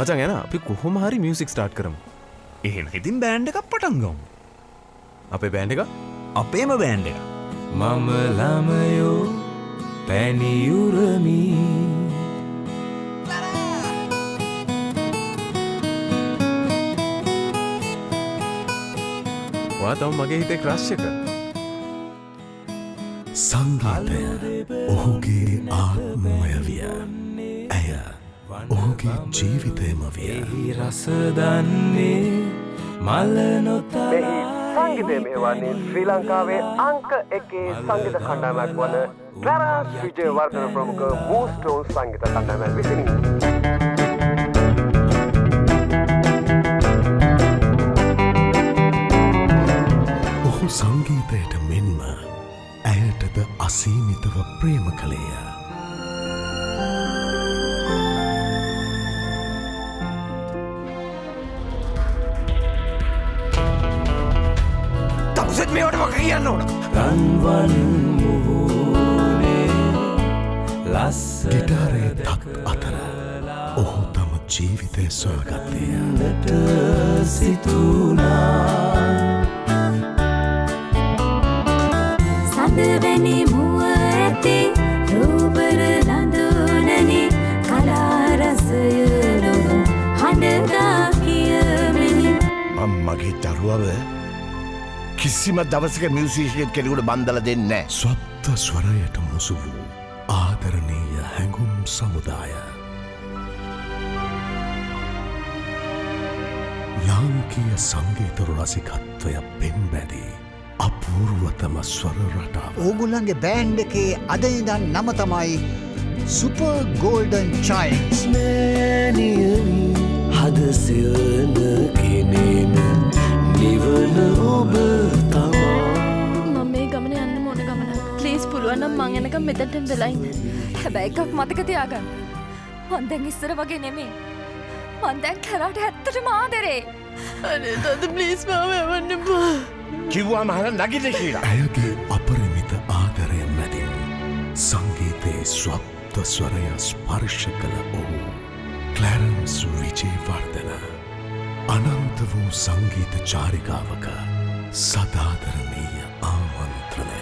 මචං එන අපි කොහොම හරි මියුසික් ස්ටාර්ට් කරමු. එහෙනම් ඉතින් බෑන්ඩ් එකක් පටන් ගමු. අපේ බෑන්ඩ් එක අපේම බෑන්ඩ් එක. මම ළමයෝ පැණියුරමි වාතම මගේ හිතේ ක්‍රෂ් එක. සංගීතය ඔහුගේ ආත්මය විය. ඇය ඔහුගේ ජීවිතයම විය. රස දන්නේ මල නොතලා සංගීතය මෙහෙවන්නේ ශ්‍රී ලංකාවේ අංක 1 සංගීත කණ්ඩායමක් වන ක්ලාරන්ස් විජේවර්ධන ප්‍රමුඛ මූස්ටෝන් සංගීත කණ්ඩායම විසිනි. ඔහු සංගීතයට මෙන්ම ඇයටද අසීමිතව ප්‍රේම කළේය. තවසෙත් මේවට මක කියන්න ඕන. රන්වන් මුහුණේ ලස්ස ගිටාරේ තත් අතර ඔහු තම ජීවිතය සොයාගත්තේය. සිතුනා සඳවැනි මුව ඇති රූපර ලඳුනනි කලාරසය නොව හඬගා කියමෙනි. මම මගේ දරුවව කිසිම දවසක මියුසිෂියන් කෙනෙකුට බන්දල දෙන්නේ නැහැ. ස්වත්ත ස්වරයට මුසු වූ ආදරණීය හැඟුම් සමුදාය. ලාංකීය සංගීත රසිකත්වය පෙන්බැදී අපූර්වතම ස්වර රටාව. ඕගොල්ලන්ගේ බෑන්ඩ් එකේ අද ඉඳන් නම තමයි සුපර් ගෝල්ඩන් චයිල්ඩ්ස්. මෑණියනි හද සියන කෙනෙන නිවන ඔබ තමා. මම මේ ගමන යන්න ඕන ගමන. ප්ලීස් පුළුවන් නම් මං එනකම් මෙතනට වෙලා ඉන්න. හැබැයි එකක් මතක තියාගන්න. මං දැන් ඉස්සර වගේ නෙමෙයි. මං දැන් කරාට ඇත්තටම ආදරේ. අනේ තාත්තා ප්ලීස් මාව යවන්න එපා. කිව්වම අහන්න නගිට කියලා. ඇයගේ අපරිමිත ආදරය මැදින් සංගීතයේ ස්වත්ත ස්වරය ස්පර්ශ කළ ඔහු ක්ලැරන්ස් විජේවර්ධන අනන්ත වූ සංගීත චාරිකාවක සදාදරණීය ආමන්ත්‍රණය.